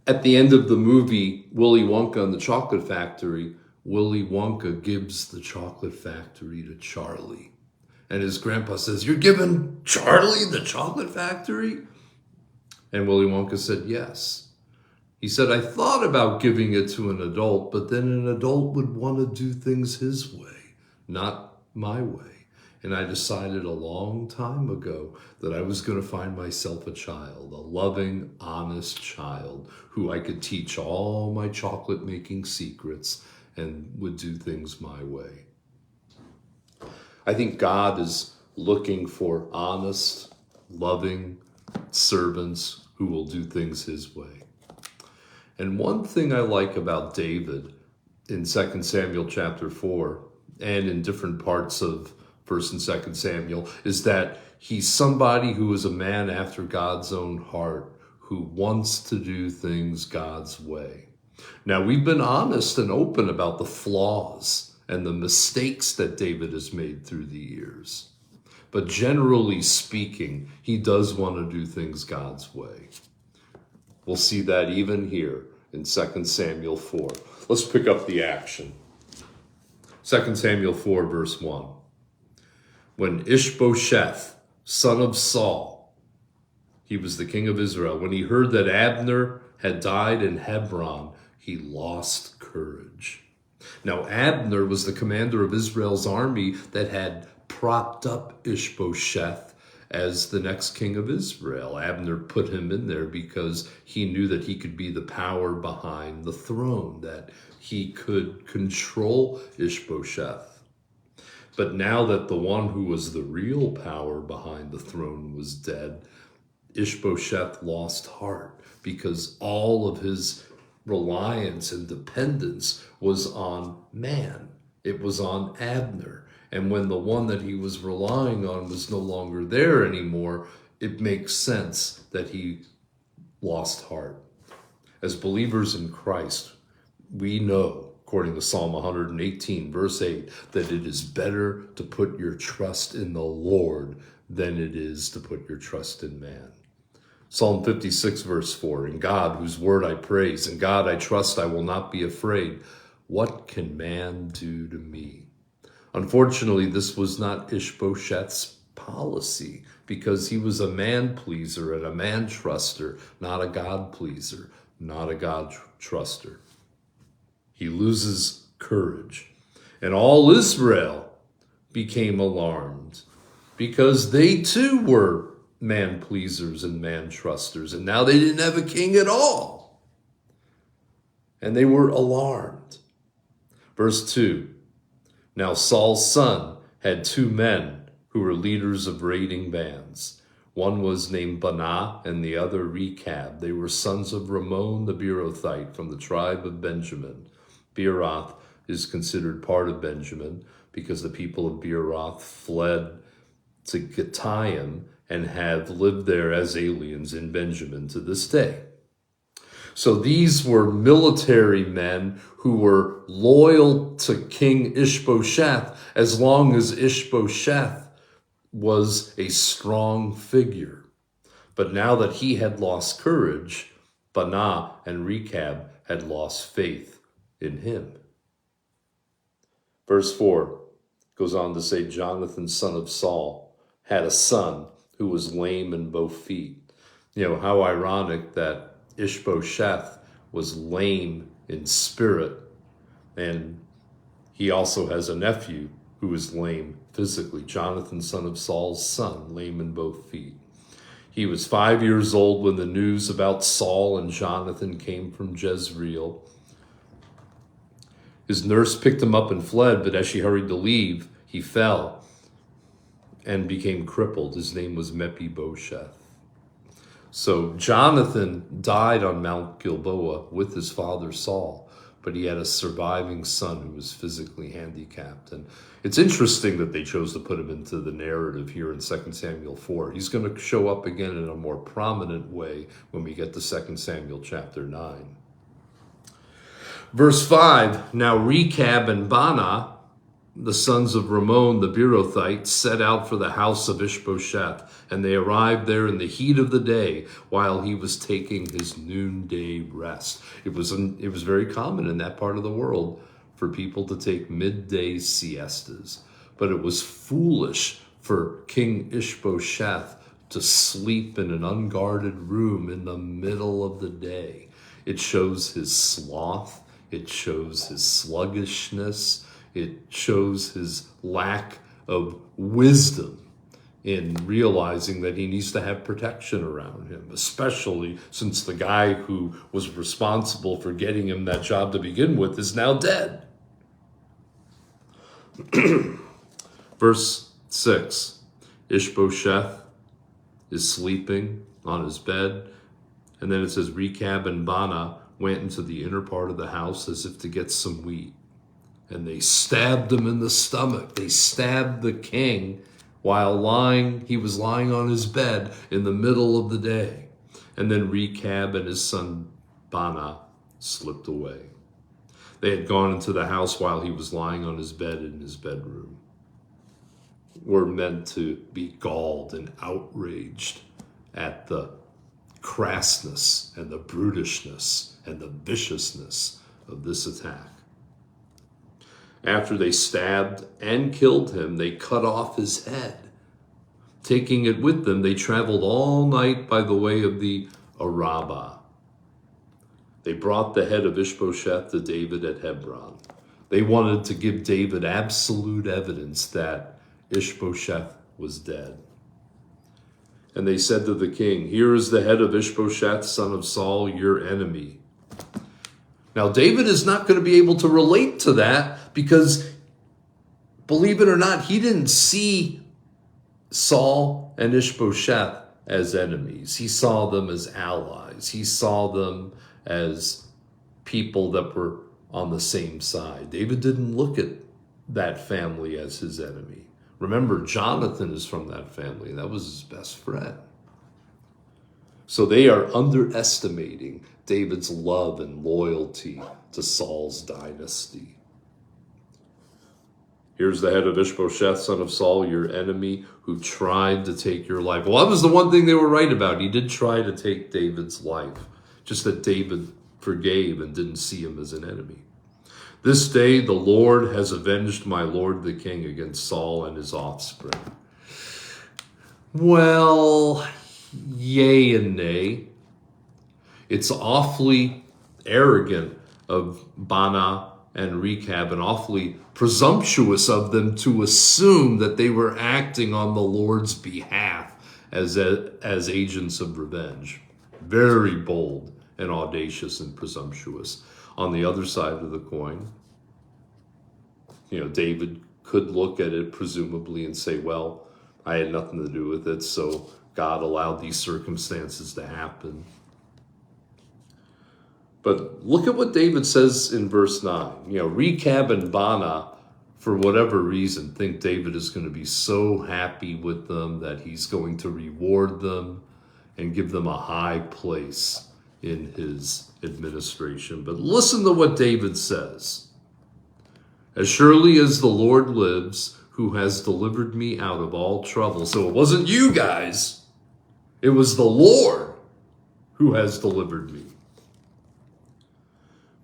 At the end of the movie, Willy Wonka and the Chocolate Factory, Willy Wonka gives the chocolate factory to Charlie. And his grandpa says, "You're giving Charlie the chocolate factory?" And Willy Wonka said, "Yes." He said, "I thought about giving it to an adult, but then an adult would want to do things his way, not my way. And I decided a long time ago that I was going to find myself a child, a loving, honest child who I could teach all my chocolate making secrets and would do things my way." I think God is looking for honest, loving servants who will do things his way. And one thing I like about David in 2 Samuel chapter 4 and in different parts of 1 and 2 Samuel is that he's somebody who is a man after God's own heart, who wants to do things God's way. Now, we've been honest and open about the flaws and the mistakes that David has made through the years. But generally speaking, he does want to do things God's way. We'll see that even here in 2 Samuel 4. Let's pick up the action. 2 Samuel 4, verse 1. When Ishbosheth, son of Saul, he was the king of Israel, when he heard that Abner had died in Hebron, he lost courage. Now, Abner was the commander of Israel's army that had propped up Ishbosheth as the next king of Israel. Abner put him in there because he knew that he could be the power behind the throne, that he could control Ishbosheth. But now that the one who was the real power behind the throne was dead, Ishbosheth lost heart because all of his reliance and dependence was on man. It was on Abner. And when the one that he was relying on was no longer there anymore, it makes sense that he lost heart. As believers in Christ, we know, according to Psalm 118, verse 8, that it is better to put your trust in the Lord than it is to put your trust in man. Psalm 56, verse 4, "In God, whose word I praise, in God I trust, I will not be afraid. What can man do to me?" Unfortunately, this was not Ishbosheth's policy because he was a man pleaser and a man truster, not a God pleaser, not a God truster. He loses courage. And all Israel became alarmed because they too were man pleasers and man trusters, and now they didn't have a king at all. And they were alarmed. Verse 2, "Now Saul's son had 2 men who were leaders of raiding bands. One was named Banah and the other Rechab. They were sons of Ramon the Beerothite from the tribe of Benjamin." Beeroth is considered part of Benjamin because the people of Beeroth fled to Gittaim and have lived there as aliens in Benjamin to this day. So these were military men who were loyal to King Ishbosheth as long as Ishbosheth was a strong figure. But now that he had lost courage, Banah and Rechab had lost faith in him. Verse 4 goes on to say, "Jonathan, son of Saul, had a son who was lame in both feet." You know, how ironic that Ishbosheth was lame in spirit, and he also has a nephew who is lame physically. Jonathan, son of Saul's son, lame in both feet. He was 5 years old when the news about Saul and Jonathan came from Jezreel. His nurse picked him up and fled, but as she hurried to leave, he fell and became crippled. His name was Mephibosheth. So Jonathan died on Mount Gilboa with his father Saul, but he had a surviving son who was physically handicapped. And it's interesting that they chose to put him into the narrative here in 2 Samuel 4. He's going to show up again in a more prominent way when we get to 2 Samuel chapter 9. Verse 5, "Now Rechab and Banah the sons of Ramon the Beerothite set out for the house of Ishbosheth, and they arrived there in the heat of the day while he was taking his noonday rest. It was very common in that part of the world for people to take midday siestas, but it was foolish for King Ishbosheth to sleep in an unguarded room in the middle of the day. It shows his sloth, it shows his sluggishness, it shows his lack of wisdom in realizing that he needs to have protection around him, especially since the guy who was responsible for getting him that job to begin with is now dead. Verse 6, Ishbosheth is sleeping on his bed, and then it says Rechab and Baanah went into the inner part of the house as if to get some wheat. And they stabbed him in the stomach. They stabbed the king while he was lying on his bed in the middle of the day. And then Rechab and his son Baanah slipped away. They had gone into the house while he was lying on his bed in his bedroom. We're meant to be galled and outraged at the crassness and the brutishness and the viciousness of this attack. After they stabbed and killed him, they cut off his head. Taking it with them, they traveled all night by the way of the Arabah. They brought the head of Ishbosheth to David at Hebron. They wanted to give David absolute evidence that Ishbosheth was dead. And they said to the king, "Here is the head of Ishbosheth, son of Saul, your enemy." Now, David is not going to be able to relate to that because, believe it or not, he didn't see Saul and Ishbosheth as enemies. He saw them as allies. He saw them as people that were on the same side. David didn't look at that family as his enemy. Remember, Jonathan is from that family. That was his best friend. So they are underestimating David's love and loyalty to Saul's dynasty. Here's the head of Ishbosheth, son of Saul, your enemy, who tried to take your life. Well, that was the one thing they were right about. He did try to take David's life, just that David forgave and didn't see him as an enemy. This day the Lord has avenged my lord the king against Saul and his offspring. Well, yay and nay. It's awfully arrogant of Baanah and Rechab and awfully presumptuous of them to assume that they were acting on the Lord's behalf as agents of revenge. Very bold and audacious and presumptuous. On the other side of the coin, David could look at it presumably and say, well, I had nothing to do with it, so God allowed these circumstances to happen. But look at what David says in verse 9. Rechab and Baanah, for whatever reason, think David is going to be so happy with them that he's going to reward them and give them a high place in his administration. But listen to what David says. As surely as the Lord lives, who has delivered me out of all trouble. So it wasn't you guys. It was the Lord who has delivered me.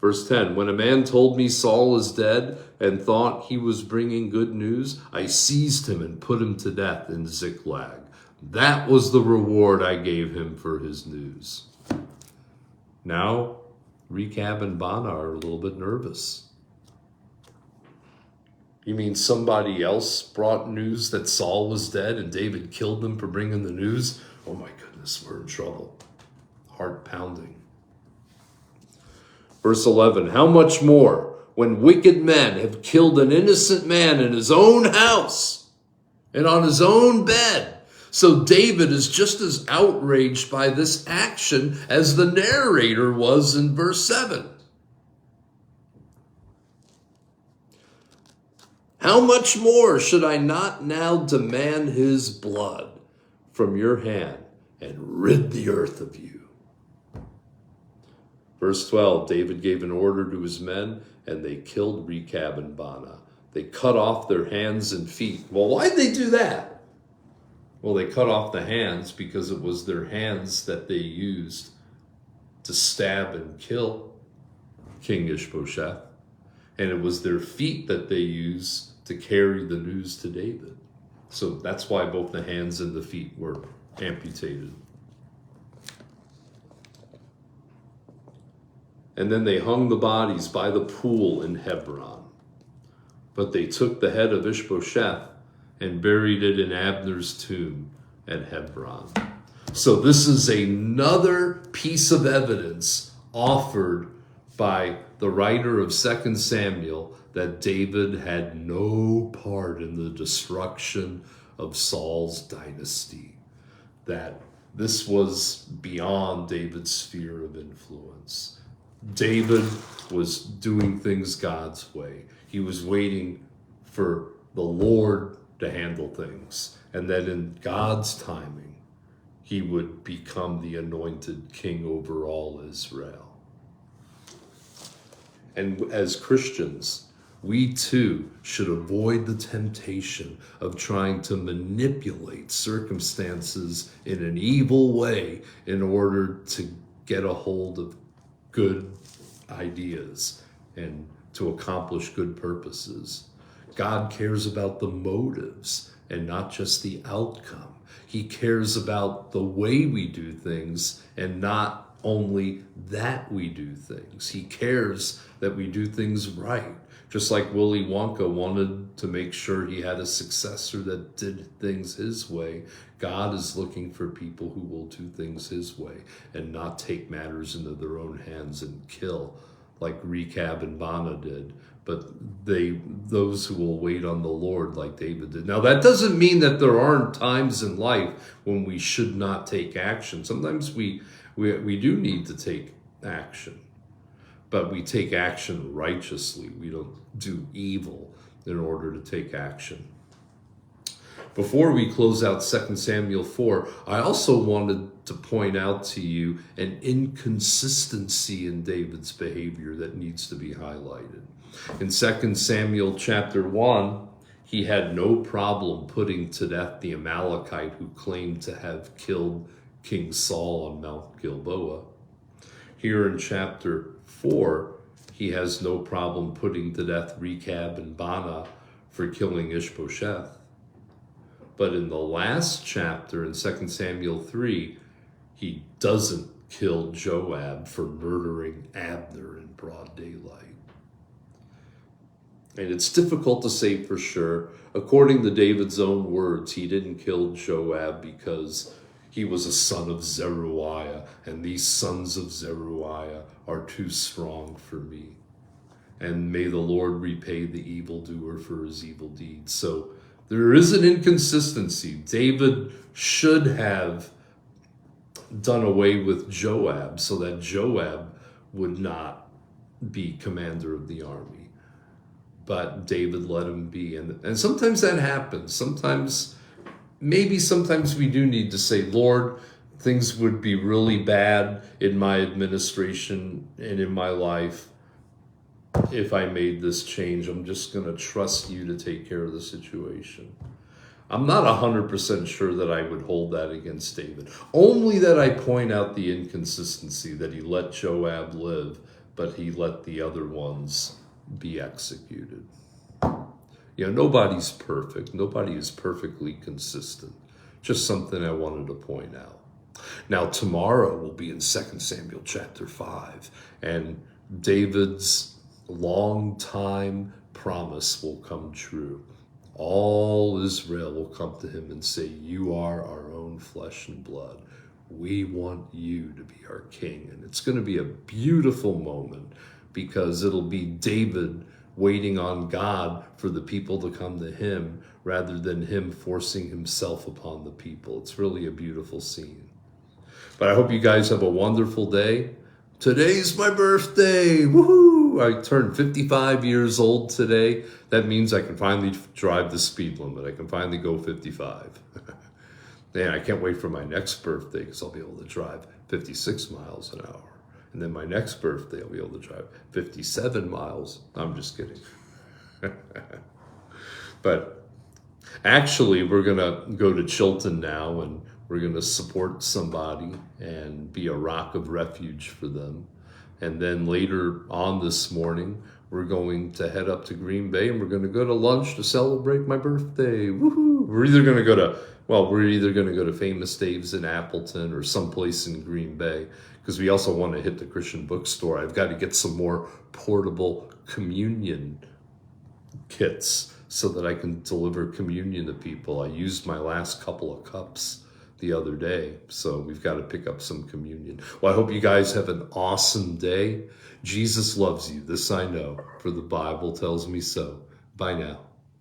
Verse 10, when a man told me Saul is dead and thought he was bringing good news, I seized him and put him to death in Ziklag. That was the reward I gave him for his news. Now, Rechab and Baanah are a little bit nervous. You mean somebody else brought news that Saul was dead and David killed them for bringing the news? Oh my goodness, we're in trouble. Heart pounding. Verse 11, how much more when wicked men have killed an innocent man in his own house and on his own bed? So David is just as outraged by this action as the narrator was in verse 7. How much more should I not now demand his blood from your hand and rid the earth of you? Verse 12, David gave an order to his men, and they killed Rechab and Baanah. They cut off their hands and feet. Well, why'd they do that? Well, they cut off the hands because it was their hands that they used to stab and kill King Ishbosheth. And it was their feet that they used to carry the news to David. So that's why both the hands and the feet were amputated. And then they hung the bodies by the pool in Hebron. But they took the head of Ishbosheth and buried it in Abner's tomb at Hebron. So this is another piece of evidence offered by the writer of 2 Samuel that David had no part in the destruction of Saul's dynasty. That this was beyond David's sphere of influence. David was doing things God's way. He was waiting for the Lord to handle things. And that in God's timing, he would become the anointed king over all Israel. And as Christians, we too should avoid the temptation of trying to manipulate circumstances in an evil way in order to get a hold of good ideas and to accomplish good purposes. God cares about the motives and not just the outcome. He cares about the way we do things and not only that we do things. He cares that we do things right. Just like Willy Wonka wanted to make sure he had a successor that did things his way, God is looking for people who will do things his way and not take matters into their own hands and kill like Rechab and Baanah did, but those who will wait on the Lord like David did. Now, that doesn't mean that there aren't times in life when we should not take action. Sometimes we do need to take action, but we take action righteously. We don't do evil in order to take action. Before we close out 2 Samuel 4, I also wanted to point out to you an inconsistency in David's behavior that needs to be highlighted. In 2 Samuel chapter 1, he had no problem putting to death the Amalekite who claimed to have killed King Saul on Mount Gilboa. Here in chapter 4, he has no problem putting to death Rechab and Baanah for killing Ishbosheth. But in the last chapter, in 2 Samuel 3, he doesn't kill Joab for murdering Abner in broad daylight. And it's difficult to say for sure. According to David's own words, he didn't kill Joab because he was a son of Zeruiah, and these sons of Zeruiah are too strong for me. And may the Lord repay the evildoer for his evil deeds. So there is an inconsistency. David should have done away with Joab so that Joab would not be commander of the army. But David let him be. And sometimes that happens. Sometimes we do need to say, Lord, things would be really bad in my administration and in my life if I made this change. I'm just going to trust you to take care of the situation. I'm not 100% sure that I would hold that against David. Only that I point out the inconsistency that he let Joab live, but he let the other ones be executed. Nobody's perfect. Nobody is perfectly consistent. Just something I wanted to point out. Now, tomorrow we'll be in 2 Samuel chapter 5, and David's long-time promise will come true. All Israel will come to him and say, you are our own flesh and blood. We want you to be our king. And it's going to be a beautiful moment because it'll be David waiting on God for the people to come to him rather than him forcing himself upon the people. It's really a beautiful scene. But I hope you guys have a wonderful day. Today's my birthday. Woohoo! I turned 55 years old today. That means I can finally drive the speed limit. I can finally go 55. Man, I can't wait for my next birthday because I'll be able to drive 56 miles an hour. And then my next birthday, I'll be able to drive 57 miles. I'm just kidding. But actually, we're going to go to Chilton now, and we're going to support somebody and be a rock of refuge for them. And then later on this morning, we're going to head up to Green Bay, and we're going to go to lunch to celebrate my birthday. Woohoo! We're either going to go to Famous Dave's in Appleton or someplace in Green Bay, because we also want to hit the Christian bookstore. I've got to get some more portable communion kits so that I can deliver communion to people. I used my last couple of cups the other day, so we've got to pick up some communion. Well, I hope you guys have an awesome day. Jesus loves you. This I know, for the Bible tells me so. Bye now.